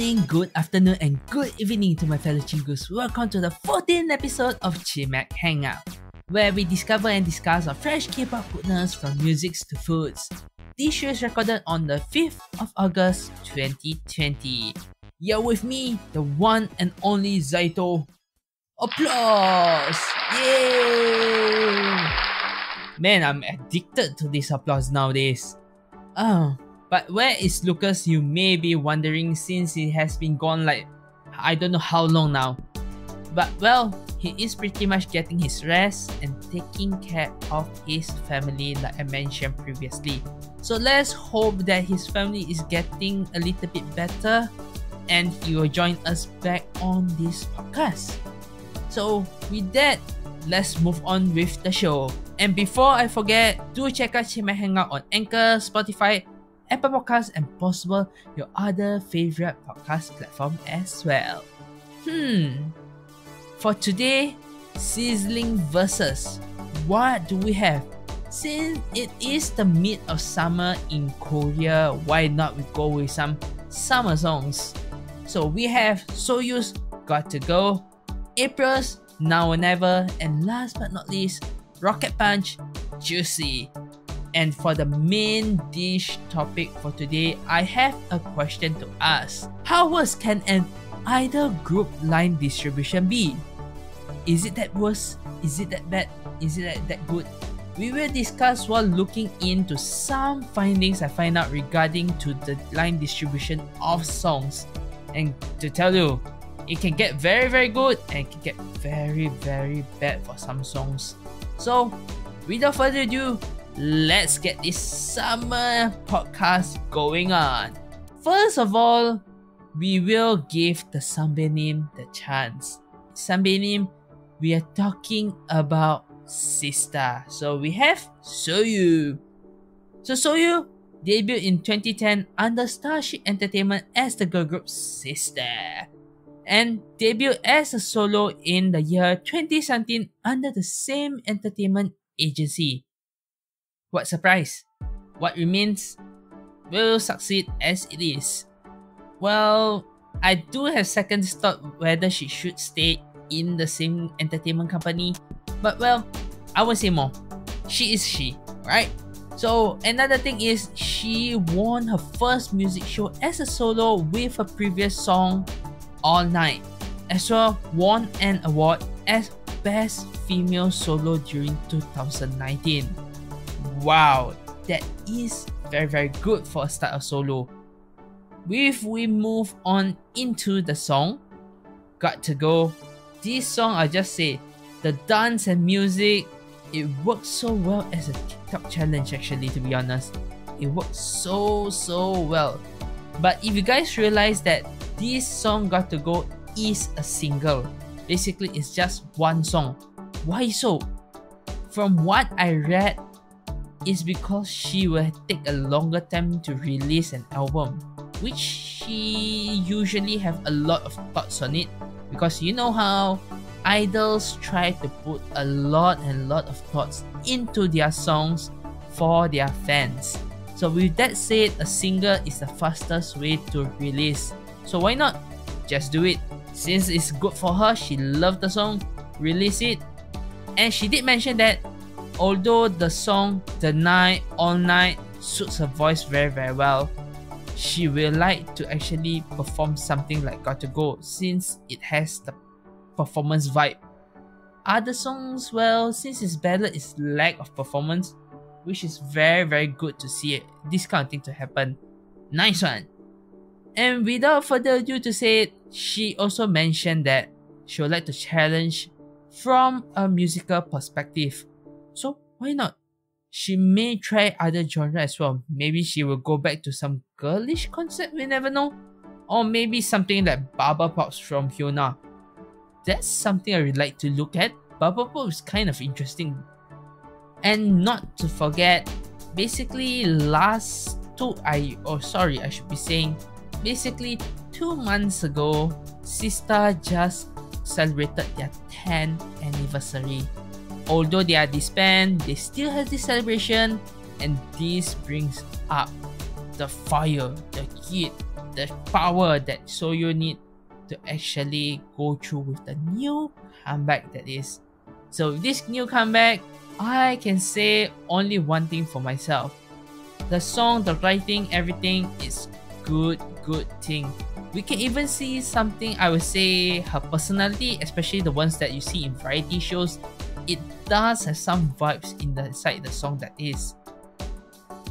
morning, good afternoon, and good evening to my fellow Chingus. Welcome to the 14th episode of Chimac Hangout, where we discover and discuss our fresh K-pop goodness from musics to foods. This show is recorded on the 5th of August 2020. You're with me, the one and only Zaito. Applause! Yay! Man, I'm addicted to this applause nowadays. But where is Lucas, you may be wondering, since he has been gone like I don't know how long now. But well, he is pretty much getting his rest and taking care of his family like I mentioned previously. So let's hope that his family is getting a little bit better and he will join us back on this podcast. So with that, let's move on with the show. And before I forget, do check out Chimac Hangout on Anchor, Spotify, Apple Podcasts, and possible your other favorite podcast platform as well. For today, sizzling versus. What do we have? Since it is the mid of summer in Korea, why not we go with some summer songs? So we have Soyuz, Got to Go, April's Now or Never, and last but not least, Rocket Punch, Juicy. And for the main dish topic for today, I have a question to ask. How worse can an idol group line distribution be? Is it that worse? Is it that bad? Is it that good? We will discuss while looking into some findings I find out regarding to the line distribution of songs. And to tell you, it can get very very good and it can get very very bad for some songs. So without further ado, let's get this summer podcast going on. First of all, we will give the Sunbaenim the chance. Sunbaenim, we are talking about Sistar. So we have Soyou. So Soyou debuted in 2010 under Starship Entertainment as the girl group Sistar, and debuted as a solo in the year 2017 under the same entertainment agency. What surprise? What remains will succeed as it is. Well, I do have second thought whether she should stay in the same entertainment company, but well, I won't say more. She is she, right? So another thing is she won her first music show as a solo with her previous song All Night, as well won an award as Best Female Solo during 2019. Wow, that is very very good for a start of solo. If we move on into the song Got to Go, this song, I just say the dance and music, it works so well as a TikTok challenge actually, to be honest. It works so well. But if you guys realize that this song Got to Go is a single, basically it's just one song. Why so? From what I read, is because she will take a longer time to release an album, which she usually have a lot of thoughts on it, because you know how idols try to put a lot of thoughts into their songs for their fans. So with that said, a single is the fastest way to release. So why not just do it? Since it's good for her, she loved the song, release it. And she did mention that although the song The Night, All Night suits her voice very very well, she will like to actually perform something like Got to Go since it has the performance vibe. Other songs, well, since it's ballad, it's lack of performance, which is very very good to see this kind of thing to happen. Nice one. And without further ado to say it, she also mentioned that she would like to challenge from a musical perspective. So why not? She may try other genre as well. Maybe she will go back to some girlish concept, we never know. Or maybe something like Bubble Pops from Hyuna. That's something I would like to look at. Bubble Pop is kind of interesting. And not to forget, basically basically 2 months ago, Sistar just celebrated their 10th anniversary. Although they are disbanded, they still have this celebration, and this brings up the fire, the heat, the power that Soyeon need to actually go through with the new comeback that is. So this new comeback, I can say only one thing for myself. The song, the writing, everything is good thing. We can even see something, I would say, her personality, especially the ones that you see in variety shows. It does have some vibes inside the song that is.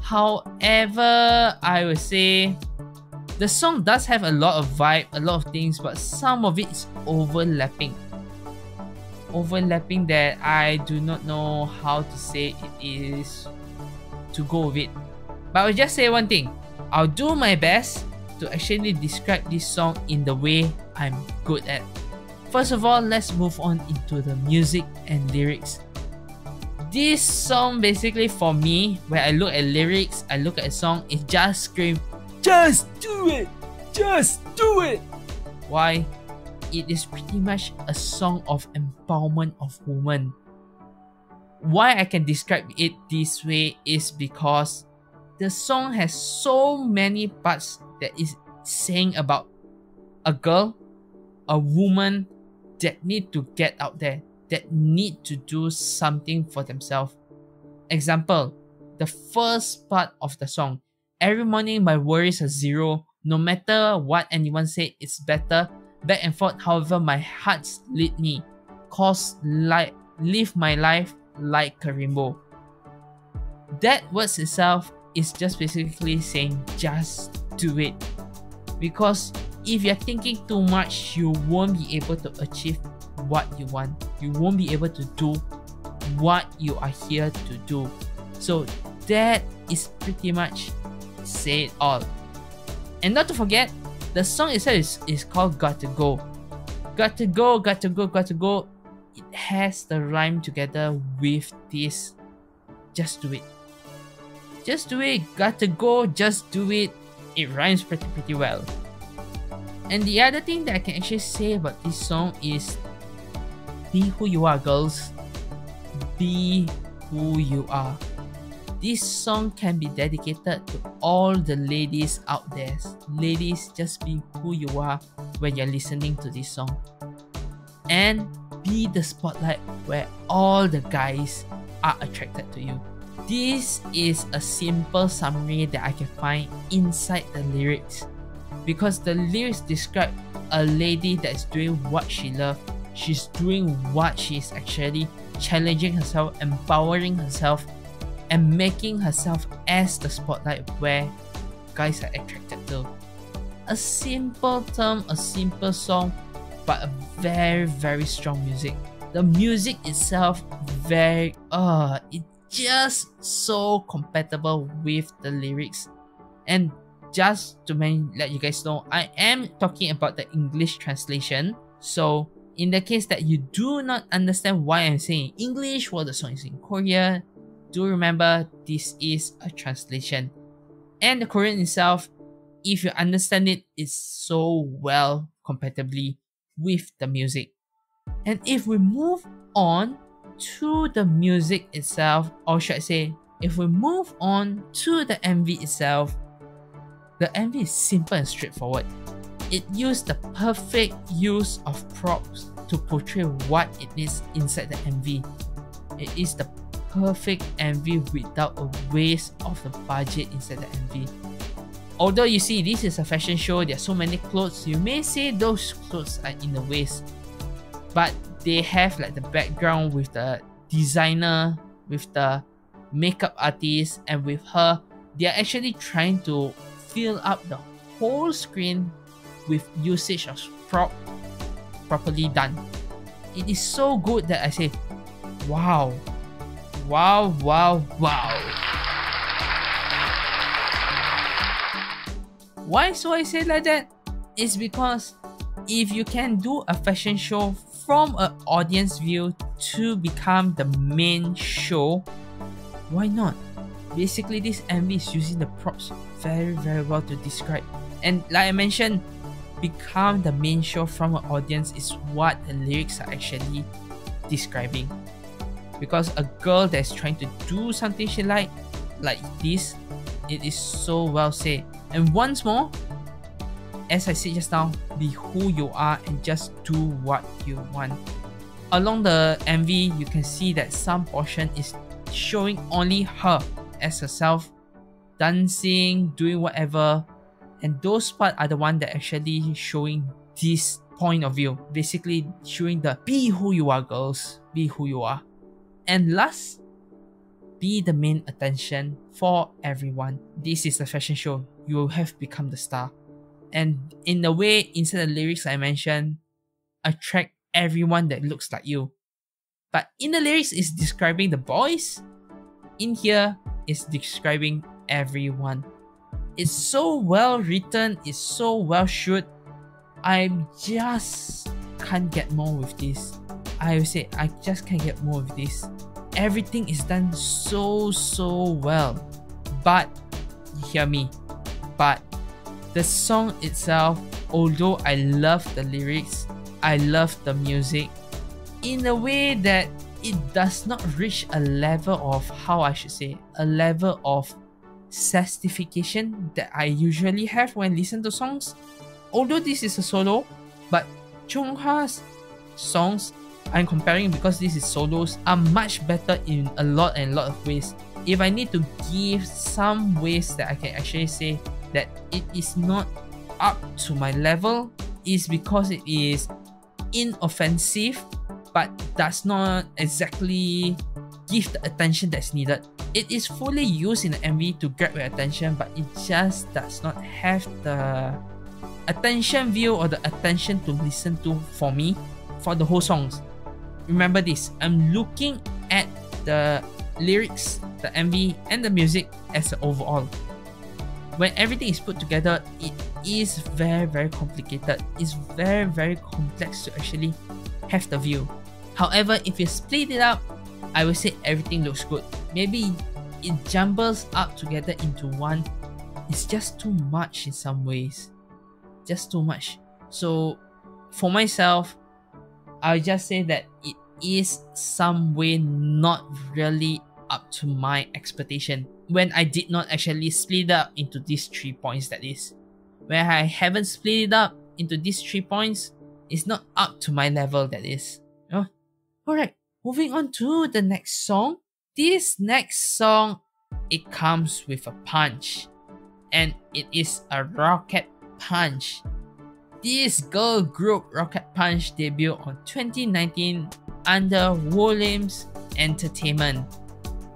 However, I would say the song does have a lot of vibe, a lot of things, but some of it is overlapping. Overlapping that I do not know how to say it is to go with it. But I'll just say one thing. I'll do my best to actually describe this song in the way I'm good at. First of all, let's move on into the music and lyrics. This song basically for me, when I look at lyrics, I look at a song, it just screams, just do it! Just do it! Why? It is pretty much a song of empowerment of women. Why I can describe it this way is because the song has so many parts that is saying about a girl, a woman that need to get out there, that need to do something for themselves. Example, the first part of the song. Every morning my worries are zero. No matter what anyone say, it's better. Back and forth, however, my hearts lead me. Cause live my life like a rainbow. That words itself is just basically saying just do it. Because if you're thinking too much, you won't be able to achieve what you want. You won't be able to do what you are here to do. So that is pretty much say it all. And not to forget, the song itself is called Got to Go. Got to go, got to go, got to go. It has the rhyme together with this just do it. Just do it, got to go, just do it. It rhymes pretty well. And the other thing that I can actually say about this song is be who you are, girls. Be who you are. This song can be dedicated to all the ladies out there. Ladies, just be who you are when you're listening to this song. And be the spotlight where all the guys are attracted to you. This is a simple summary that I can find inside the lyrics. Because the lyrics describe a lady that is doing what she loves. She's doing what she's actually challenging herself, empowering herself, and making herself as the spotlight where guys are attracted to. A simple term, a simple song, but a very strong music. The music itself it's just so compatible with the lyrics. And just to let you guys know, I am talking about the English translation. So in the case that you do not understand why I'm saying English while the song is in Korea, do remember this is a translation. And the Korean itself, if you understand it, is so well compatibly with the music. And if we move on to the music itself, or should I say, if we move on to the MV itself, the MV is simple and straightforward. It used the perfect use of props to portray what it is inside the MV. It is the perfect MV without a waste of the budget inside the MV. Although you see, this is a fashion show, there are so many clothes, you may say those clothes are in the waste. But they have like the background with the designer, with the makeup artist, and with her, they are actually trying to fill up the whole screen with usage of prop properly done. It is so good that I say, wow. Wow. Why so I say like that? It's because if you can do a fashion show from an audience view to become the main show, why not? Basically, this MV is using the props very well to describe. And like I mentioned, become the main show from an audience is what the lyrics are actually describing. Because a girl that's trying to do something she like this, it is so well said. And once more, as I said just now, be who you are and just do what you want. Along the MV, you can see that some portion is showing only her as herself, dancing, doing whatever, and those parts are the one that actually showing this point of view, basically showing the be who you are, girls, be who you are. And last, be the main attention for everyone. This is a fashion show, you have become the star. And in the way, inside the lyrics I mentioned, attract everyone that looks like you. But in the lyrics is describing the boys, in here is describing everyone. It's so well written, it's so well shot. I just can't get more with this. I would say I just can't get more with this. Everything is done so well. But, hear me, but the song itself, although I love the lyrics, I love the music, in a way that it does not reach a level of, how I should say, a level of satisfaction that I usually have when listen to songs. Although this is a solo, but Chungha's songs, I'm comparing because this is solos, are much better in a lot of ways. If I need to give some ways that I can actually say that it is not up to my level, is because it is inoffensive but does not exactly give the attention that's needed. It is fully used in the MV to grab your attention, but it just does not have the attention view or the attention to listen to for me for the whole songs. Remember this, I'm looking at the lyrics, the MV and the music as an overall. When everything is put together, it is very complicated. It's very complex to actually have the view. However, if you split it up, I would say everything looks good. Maybe it jumbles up together into one. It's just too much in some ways. Just too much. So for myself, I'll just say that it is some way not really up to my expectation. When I did not actually split it up into these 3 points, that is. When I haven't split it up into these 3 points, it's not up to my level, that is. Oh. Alright, moving on to the next song. This next song, it comes with a punch. And it is a Rocket Punch. This girl group Rocket Punch debuted on 2019 under Woollims Entertainment.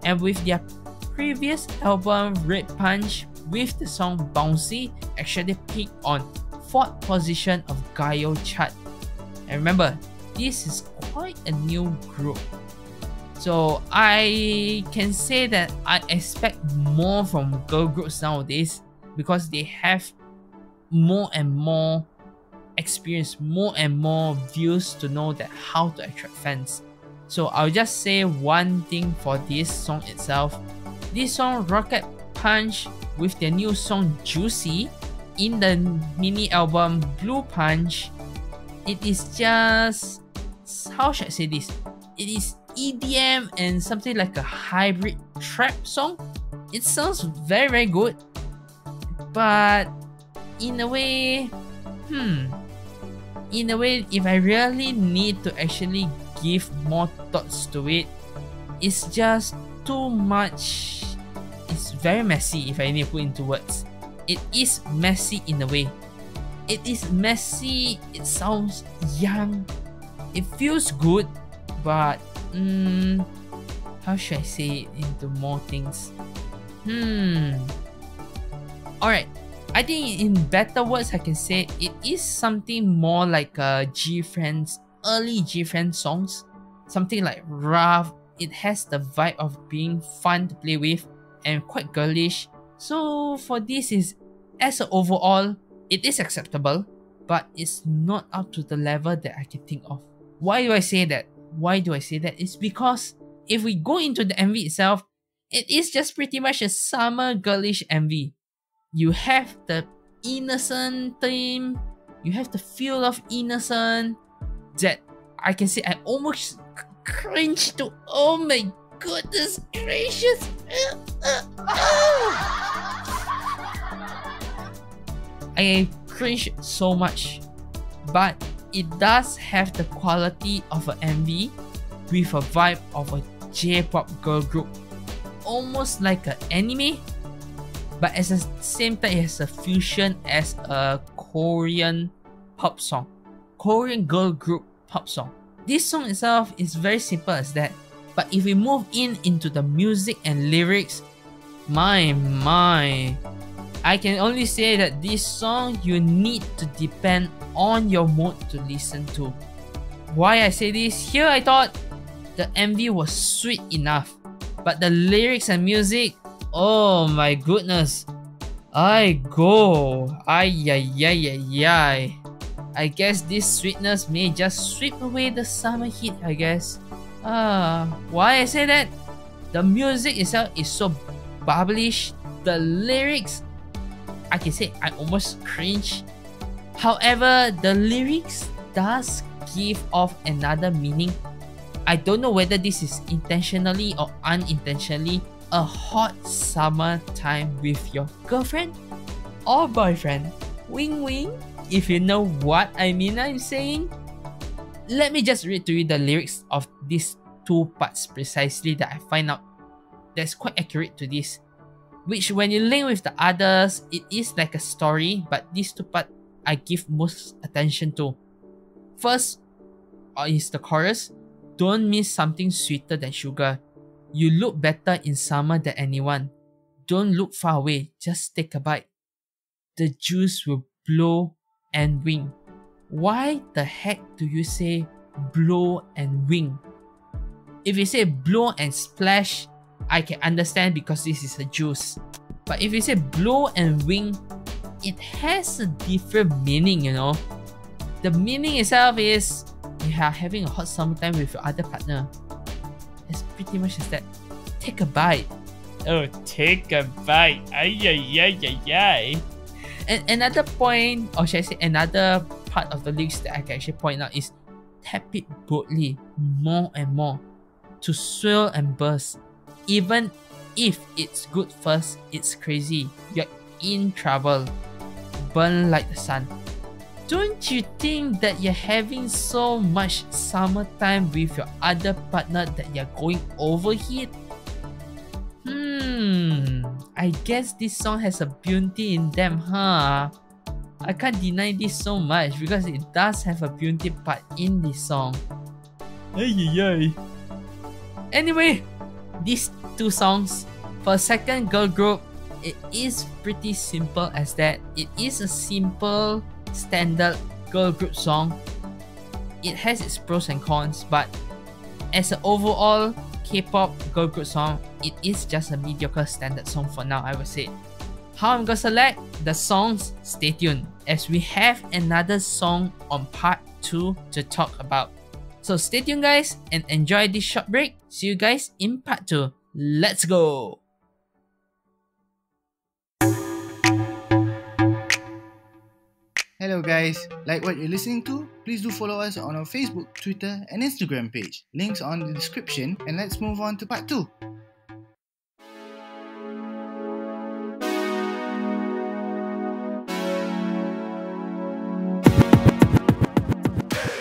And with their previous album Red Punch, with the song Bouncy, actually peaked on 4th position of Gayo chart. And remember, this is quite a new group. So I can say that I expect more from girl groups nowadays because they have more and more experience, more and more views to know that how to attract fans. So I'll just say one thing for this song itself. This song Rocket Punch with their new song Juicy in the mini album Blue Punch, it is just, how should I say this? It is EDM and something like a hybrid trap song. It sounds very good, but in a way, if I really need to actually give more thoughts to it, it's just too much. It's very messy if I need to put into words. It is messy in a way. It is messy, it sounds young, it feels good, but how should I say it into more things? Alright, I think in better words I can say it is something more like G-Friend's early G-Friend songs. Something like rough, it has the vibe of being fun to play with and quite girlish. So for this is, as an overall, it is acceptable, but it's not up to the level that I can think of. Why do I say that? It's because if we go into the MV itself, it is just pretty much a summer girlish MV. You have the innocent theme, you have the feel of innocent that I can say I almost cringe to, oh my goodness gracious. I cringe so much. But it does have the quality of an MV with a vibe of a J-pop girl group. Almost like an anime, but at the same time it has a fusion as a Korean pop song. Korean girl group pop song. This song itself is very simple as that. But if we move into the music and lyrics, my, I can only say that this song you need to depend on your mood to listen to. Why I say this? Here I thought the MV was sweet enough, but the lyrics and music, oh my goodness. I guess this sweetness may just sweep away the summer heat, I guess. Why I say that? The music itself is so bubblish. The lyrics, I can say I almost cringe. However, the lyrics does give off another meaning. I don't know whether this is intentionally or unintentionally a hot summer time with your girlfriend or boyfriend. Wing wing, if you know what I mean I'm saying. Let me just read to you the lyrics of these two parts precisely that I find out that's quite accurate to this. Which when you link with the others, it is like a story, but these two parts I give most attention to. First is the chorus. Don't miss something sweeter than sugar. You look better in summer than anyone. Don't look far away, just take a bite. The juice will blow and wing. Why the heck do you say blow and wing? If you say blow and splash, I can understand because this is a juice. But if you say blow and wing, it has a different meaning, you know. The meaning itself is you are having a hot summertime with your other partner. It's pretty much just that. Take a bite. Oh, take a bite. Ay, ay, ay, ay, ay. And another point, or should I say another part of the lyrics that I can actually point out is tap it boldly, more and more, to swirl and burst. Even if it's good first, it's crazy. You're in trouble. Burn like the sun. Don't you think that you're having so much summertime with your other partner that you're going overheat? I guess this song has a beauty in them, huh? I can't deny this so much because it does have a beauty part in this song. Ay, ay, ay. Anyway, these two songs, for a second girl group, it is pretty simple as that. It is a simple, standard girl group song. It has its pros and cons, but as an overall K-pop girl group song, it is just a mediocre standard song for now, I would say. How I'm gonna select the songs, stay tuned, as we have another song on part 2 to talk about. So stay tuned guys and enjoy this short break. See you guys in part 2. Let's go! Hello guys, like what you're listening to? Please do follow us on our Facebook, Twitter and Instagram page. Links on the description, and let's move on to part 2.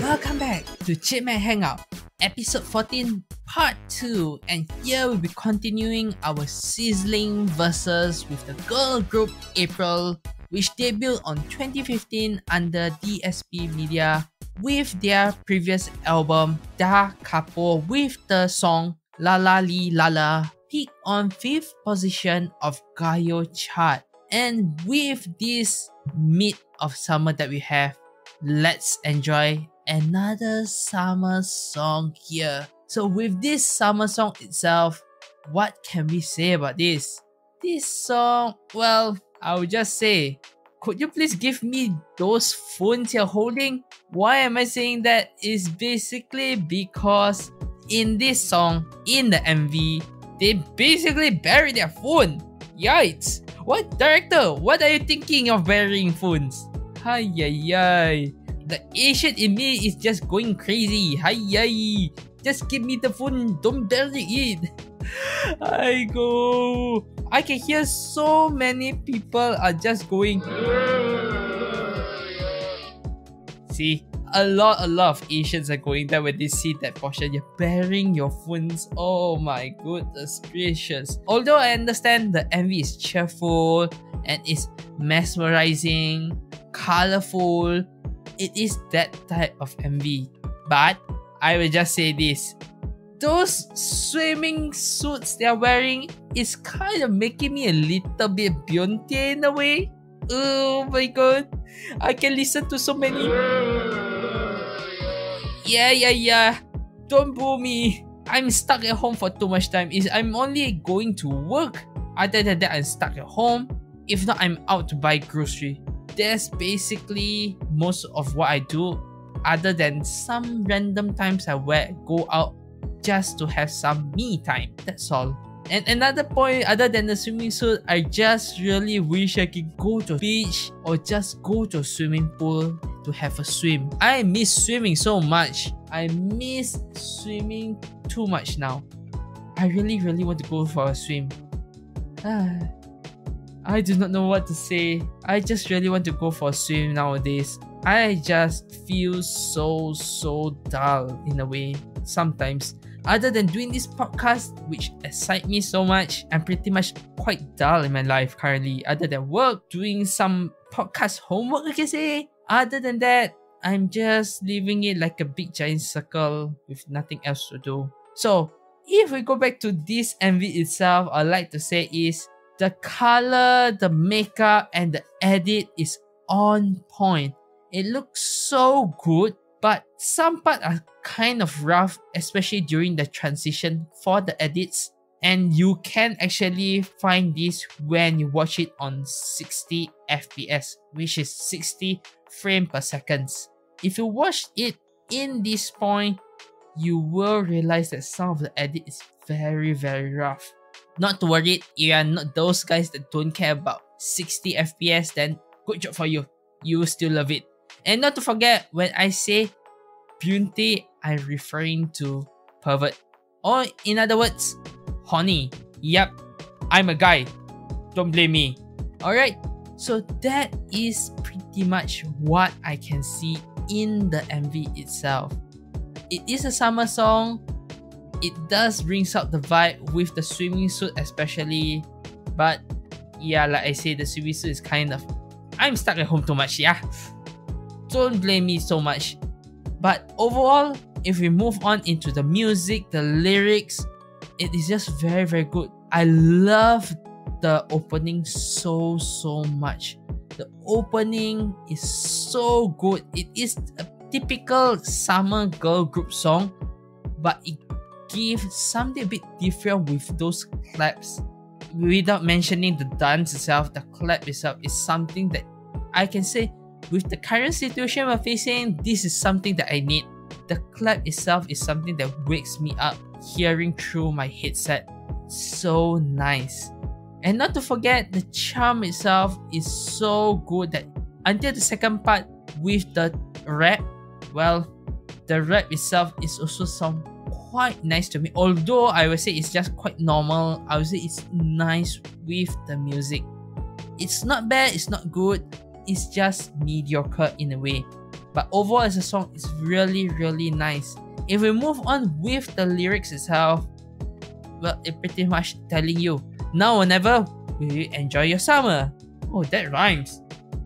Welcome back to Chipman Hangout, episode 14, part 2, and here we'll be continuing our sizzling versus with the girl group April, which debuted on 2015 under DSP Media with their previous album Da Capo with the song La La Li La La, peaked on 5th position of Gayo chart. And with this mid of summer that we have, let's enjoy another summer song here. So with this summer song itself, what can we say about this? This song, well, I would just say, could you please give me those phones you're holding? Why am I saying that? Is basically because in this song, in the MV, they basically bury their phone. Yikes! What director? What are you thinking of burying phones? Hi yi yi. The Asian in me is just going crazy. Hi yi. Just give me the phone. Don't bury it. I go. I can hear so many people are just going. See, a lot of Asians are going there when they see that portion. You're bearing your phones. Oh my goodness gracious. Although I understand the MV is cheerful and is mesmerizing, colorful, it is that type of MV. But I will just say this. Those swimming suits they're wearing is kind of making me a little bit Beyonce in a way. Oh my god. I can listen to so many. Yeah. Don't boo me. I'm stuck at home for too much time. I'm only going to work. Other than that, I'm stuck at home. If not, I'm out to buy grocery. That's basically most of what I do. Other than some random times I go out just to have some me time. That's all. And another point, other than the swimming suit, I just really wish I could go to the beach or just go to a swimming pool to have a swim. I miss swimming so much. I miss swimming too much now. I really want to go for a swim. I do not know what to say. I just really want to go for a swim nowadays. I just feel so dull in a way sometimes. Other than doing this podcast, which excites me so much, I'm pretty much quite dull in my life currently. Other than work, doing some podcast homework, I can say. Other than that, I'm just living it like a big giant circle with nothing else to do. So, if we go back to this MV itself, I'd like to say is the color, the makeup, and the edit is on point. It looks so good, but some parts are kind of rough, especially during the transition for the edits. And you can actually find this when you watch it on 60 FPS, which is 60 frames per second. If you watch it in this point, you will realize that some of the edit is very rough. Not to worry, if you are not those guys that don't care about 60 FPS, then good job for you. You will still love it. And not to forget, when I say Beyonce, I'm referring to pervert. Or in other words, horny. Yep, I'm a guy. Don't blame me. Alright, so that is pretty much what I can see in the MV itself. It is a summer song. It does brings out the vibe with the swimming suit especially. But yeah, like I say, the swimming suit is kind of... I'm stuck at home too much, yeah. Don't blame me so much. But overall, if we move on into the music, the lyrics, it is just very good. I love the opening so much. The opening is so good. It is a typical summer girl group song, but it gives something a bit different with those claps. Without mentioning the dance itself, the clap itself is something that I can say with the current situation we're facing, this is something that I need. The clap itself is something that wakes me up hearing through my headset. So nice. And not to forget, the charm itself is so good that until the second part with the rap, well, the rap itself is also some quite nice to me. Although I would say it's just quite normal, I would say it's nice with the music. It's not bad, it's not good, it's just mediocre in a way. But overall as a song, it's really nice. If we move on with the lyrics itself, well, it pretty much telling you, now or never will you enjoy your summer. Oh, that rhymes.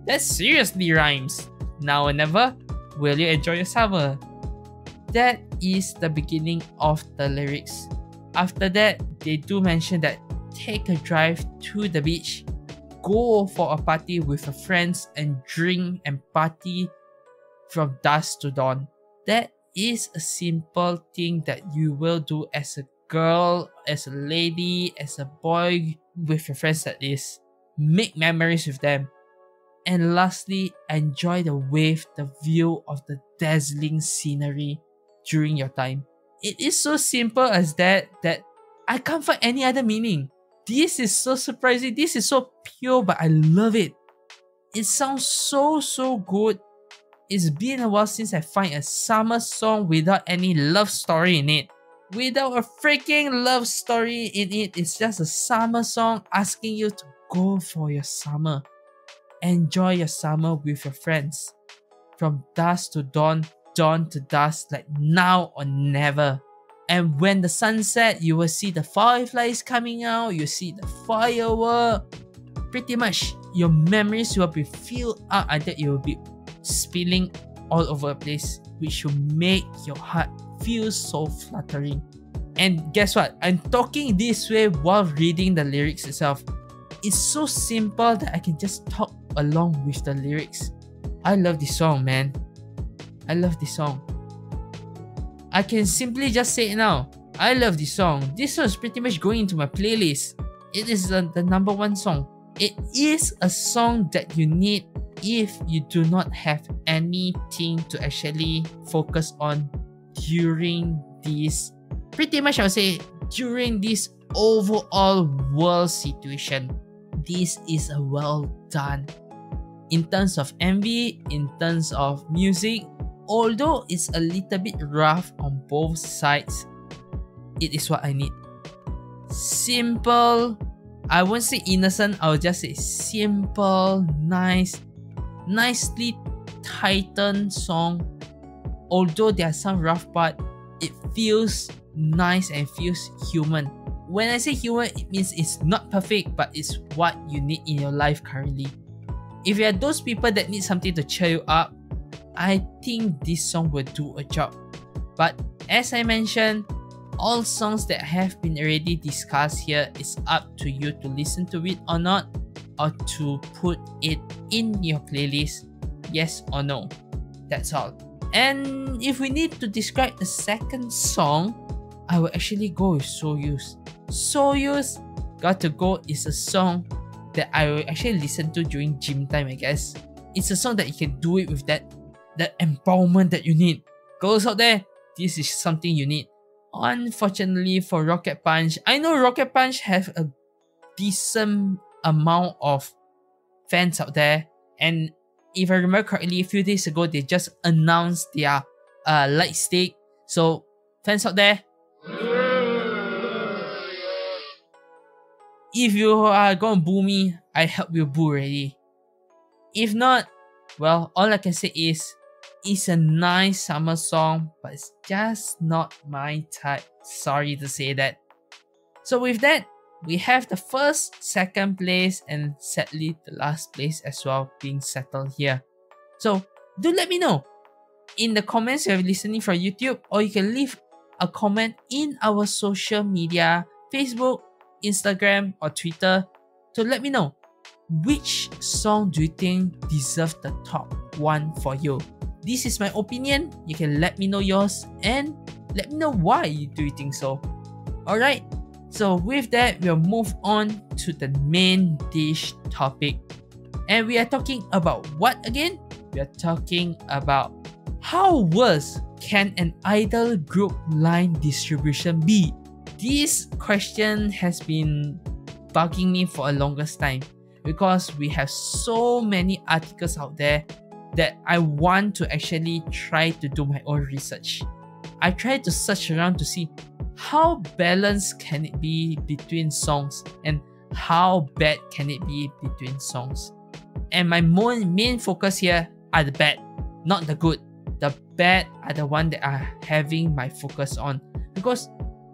That seriously rhymes. Now or never will you enjoy your summer. That is the beginning of the lyrics. After that, they do mention that take a drive to the beach, go for a party with your friends and drink and party from dusk to dawn. That is a simple thing that you will do as a girl, as a lady, as a boy, with your friends, that is. Make memories with them. And lastly, enjoy the wave, the view of the dazzling scenery during your time. It is so simple as that I can't find any other meaning. This is so surprising. This is so pure, but I love it. It sounds so good. It's been a while since I find a summer song without any love story in it. Without a freaking love story in it. It's just a summer song asking you to go for your summer. Enjoy your summer with your friends. from dusk to dawn, dawn to dusk, like now or never. And when the sun set, you will see the fireflies coming out, you see the firework. Pretty much, your memories will be filled up until it will be spilling all over the place, which will make your heart feel so fluttering. And guess what? I'm talking this way while reading the lyrics itself. It's so simple that I can just talk along with the lyrics. I love this song, man. I love this song. I can simply just say it now. I love this song. This song is pretty much going into my playlist. It is the number one song. It is a song that you need if you do not have anything to actually focus on during this, pretty much I would say, during this overall world situation. This is a well done. In terms of MV, in terms of music, although it's a little bit rough on both sides, it is what I need. Simple, I won't say innocent, I'll just say simple, nice, nicely tightened song. Although there are some rough parts, it feels nice and feels human. When I say human, it means it's not perfect, but it's what you need in your life currently. If you are those people that need something to cheer you up, I think this song will do a job. But as I mentioned, all songs that have been already discussed here is up to you to listen to it or not, or to put it in your playlist, yes or no. That's all. And if we need to describe the second song, I will actually go with Soyuz. Soyuz Got to Go is a song that I will actually listen to during gym time, I guess. It's a song that you can do it with that empowerment that you need. Girls out there, this is something you need. Unfortunately for Rocket Punch, I know Rocket Punch have a decent amount of fans out there, and if I remember correctly, a few days ago they just announced their light stick. So fans out there, if you are gonna boo me, I help you boo already. If not, well, all I can say is it's a nice summer song, but it's just not my type. Sorry to say that. So with that, we have the first, second place, and sadly the last place as well being settled here. So do let me know in the comments if you're listening from YouTube, or you can leave a comment in our social media, Facebook, Instagram, or Twitter, to let me know which song do you think deserves the top one for you. This is my opinion. You can let me know yours and let me know why do you think so. Alright, so with that, we'll move on to the main dish topic. And we are talking about what again? We are talking about how worse can an idol group line distribution be? This question has been bugging me for a longest time because we have so many articles out there that I want to actually try to do my own research. I tried to search around to see how balanced can it be between songs and how bad can it be between songs. And my main focus here are the bad, not the good. The bad are the one that I'm having my focus on, because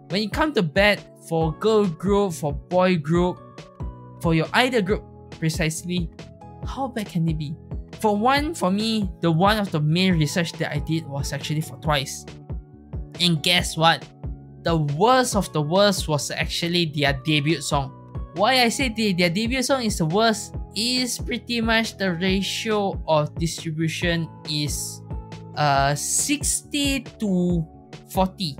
when it comes to bad for girl group, for boy group, for your idol group precisely, how bad can it be? For me, the one of the main research that I did was actually for Twice. And guess what? The worst of the worst was actually their debut song. Why I say their debut song is the worst is pretty much the ratio of distribution is 60 to 40.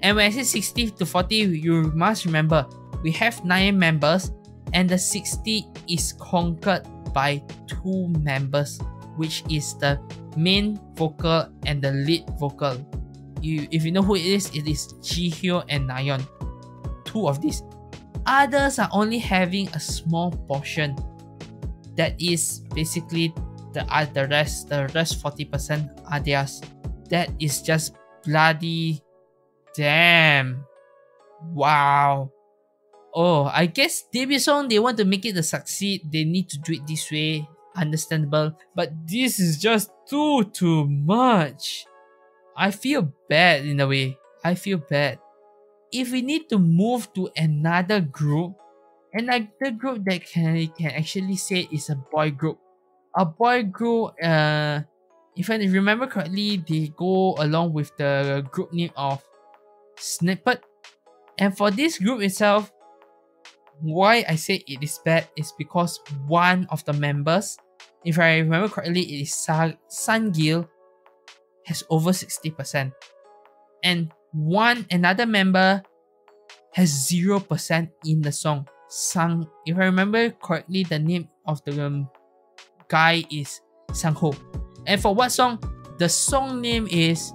And when I say 60 to 40, you must remember we have 9 members and the 60 is conquered by 2 members, which is the main vocal and the lead vocal. If you know who it is Jihyo and Nayeon. 2 of these. Others are only having a small portion. That is basically the rest 40% are theirs. That is just bloody damn. Wow. Oh, I guess debut song, they want to make it a succeed, they need to do it this way. understandable, but this is just too much. I feel bad in a way. I feel bad. If we need to move to another group, and like the group that can actually say is a boy group. A boy group, if I remember correctly, they go along with the group name of Snippet. And for this group itself, why I say it is bad is because one of the members, if I remember correctly, it is Sungil, has over 60%. And another member has 0% in the song. If I remember correctly, the name of the guy is Sangho. And for what song? The song name is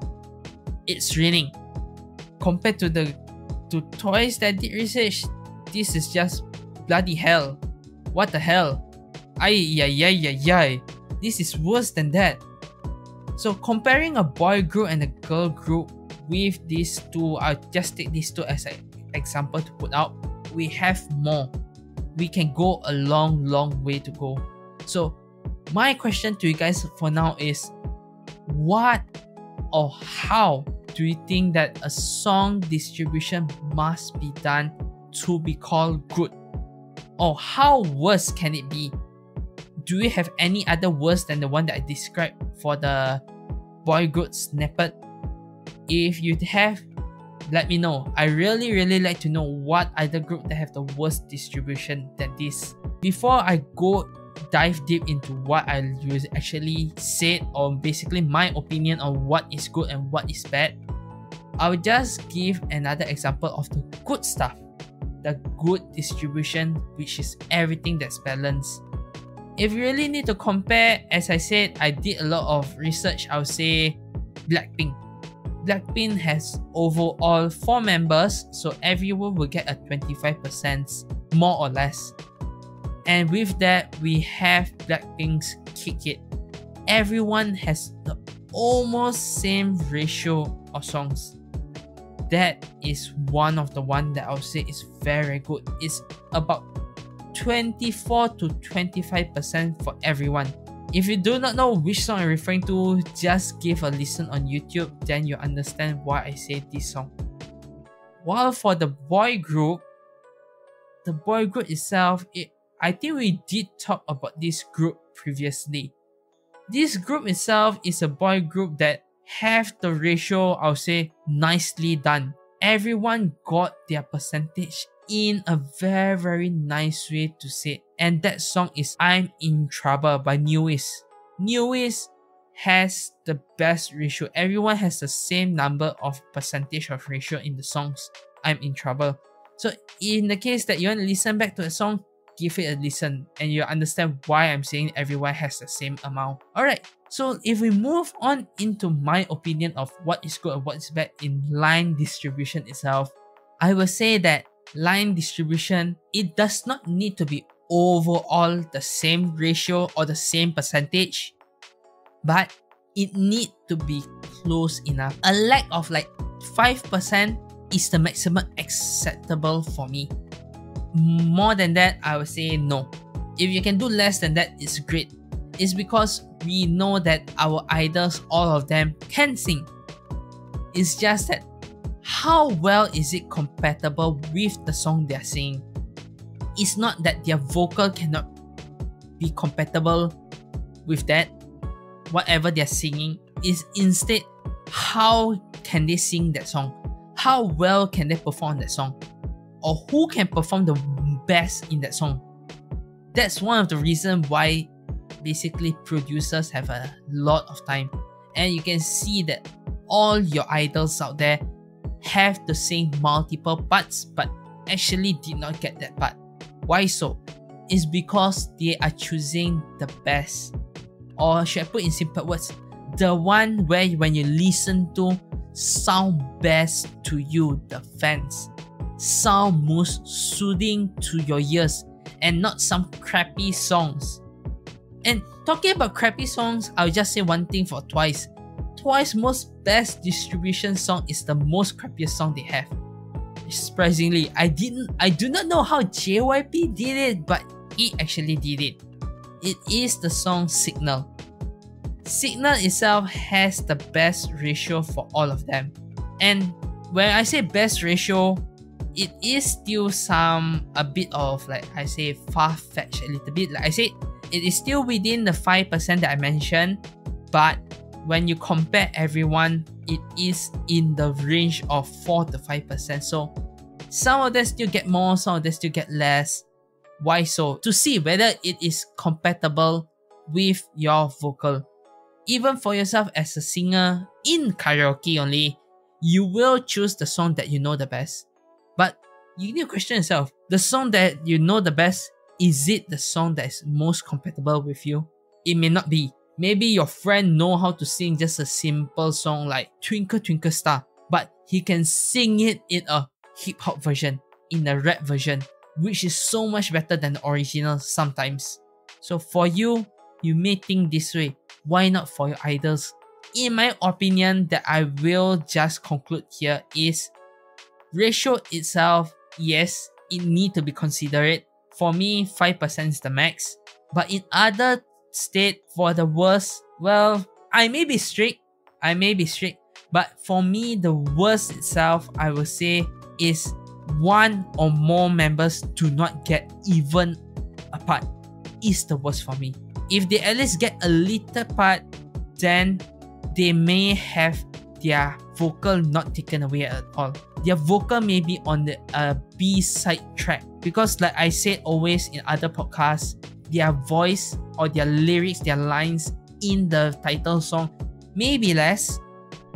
It's Raining. Compared to Twice that did research, this is just bloody hell. What the hell? Ay. This is worse than that. So comparing a boy group and a girl group with these two, I'll just take these two as an example to put out. We have more. We can go a long way to go. So my question to you guys for now is, what or how do you think that a song distribution must be done to be called good? Or how worse can it be? Do you have any other worse than the one that I described for the boy group Snippet? If you have, let me know. I really like to know what other group that have the worst distribution than this. Before I go dive deep into what I actually said, or basically my opinion on what is good and what is bad, I'll just give another example of the good stuff. The good distribution, which is everything that's balanced. If you really need to compare, as I said, I did a lot of research. I would say Blackpink. Blackpink has overall 4 members, so everyone will get a 25% more or less. And with that, we have Blackpink's Kick It. Everyone has the almost same ratio of songs. That is one of the one that I would say is very good. It's about 24 to 25% for everyone. If you do not know which song I'm referring to, just give a listen on YouTube, then you understand why I say this song. While for the boy group itself, I think we did talk about this group previously. This group itself is a boy group that have the ratio, I'll say, nicely done. Everyone got their percentage in a very nice way to say. And that song is I'm in Trouble by NU'EST. NU'EST has the best ratio. Everyone has the same number of percentage of ratio in the songs I'm in Trouble. So in the case that you want to listen back to a song, give it a listen and you'll understand why I'm saying everyone has the same amount. Alright, so if we move on into my opinion of what is good and what is bad in line distribution itself, I will say that line distribution, it does not need to be overall the same ratio or the same percentage, but it need to be close enough. A lack of like 5% is the maximum acceptable for me. More than that, I would say no. If you can do less than that, it's great. It's because we know that our idols, all of them, can sing. It's just that how well is it compatible with the song they're singing? It's not that their vocal cannot be compatible with that, whatever they're singing. Is instead how can they sing that song? How well can they perform that song? Or who can perform the best in that song? That's one of the reasons why basically producers have a lot of time. And you can see that all your idols out there have to sing multiple parts but actually did not get that part. Why so? It's because they are choosing the best. Or should I put in simple words, the one where when you listen to sound best to you, the fans. Sound most soothing to your ears and not some crappy songs. And talking about crappy songs, I'll just say one thing for Twice. Twice most best distribution song is the most crappiest song they have. Surprisingly, I do not know how JYP did it, but it actually did it. it is the song Signal. Signal itself has the best ratio for all of them. And when I say best ratio, it is still a bit of, like I say, far-fetched a little bit. Like I said, it is still within the 5% that I mentioned, but when you compare everyone, it is in the range of 4 to 5%. So some of them still get more, some of them still get less. Why so? To see whether it is compatible with your vocal. Even for yourself as a singer in karaoke only, you will choose the song that you know the best. But you need to question yourself, the song that you know the best, is it the song that is most compatible with you? It may not be. Maybe your friend know how to sing just a simple song like Twinkle Twinkle Star, but he can sing it in a hip-hop version, in a rap version, which is so much better than the original sometimes. So for you, you may think this way. Why not for your idols? In my opinion, that I will just conclude here is ratio itself, yes, it need to be considerate. For me, 5% is the max. But in other state, for the worst, well, I may be strict. But for me, the worst itself, I will say, is one or more members do not get even a part. Is the worst for me. If they at least get a little part, then they may have their vocal not taken away at all. Their vocal may be on the B-side track, because like I said always in other podcasts, their voice or their lyrics, their lines in the title song may be less,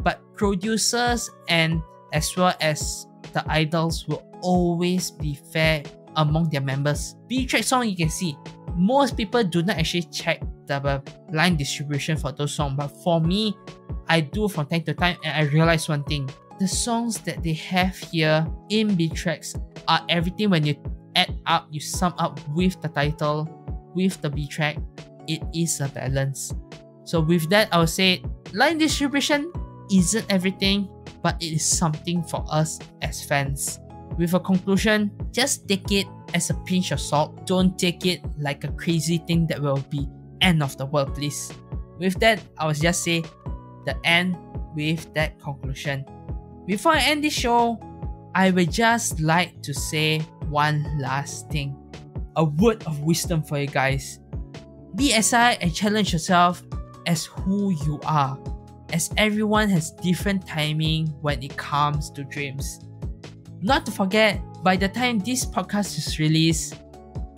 but producers and as well as the idols will always be fair among their members. B-track song, you can see most people do not actually check the line distribution for those songs, but for me, I do from time to time, and I realize one thing. The songs that they have here in B-tracks are everything. When you add up, you sum up with the title, with the B-track, it is a balance. So with that, I would say line distribution isn't everything, but it is something for us as fans. With a conclusion, just take it as a pinch of salt. Don't take it like a crazy thing that will be end of the world, please. With that, I would just say the end with that conclusion. Before I end this show, I would just like to say one last thing. A word of wisdom for you guys. Be aside and challenge yourself as who you are, as everyone has different timing when it comes to dreams. Not to forget, by the time this podcast is released,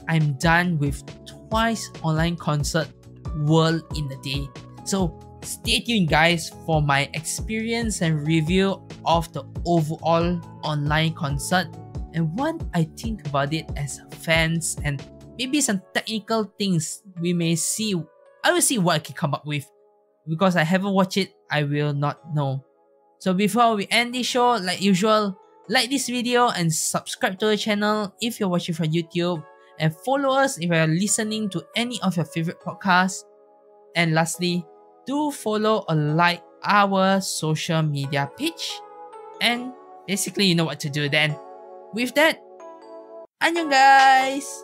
I'm done with twice online concert world in a day. So stay tuned guys for my experience and review of the overall online concert and what I think about it as fans, and maybe some technical things we may see. I will see what I can come up with. Because I haven't watched it, I will not know. So before we end this show, like usual, like this video and subscribe to the channel if you're watching from YouTube, and follow us if you're listening to any of your favorite podcasts. And lastly, do follow or like our social media page. And basically, you know what to do then. With that, annyeong guys!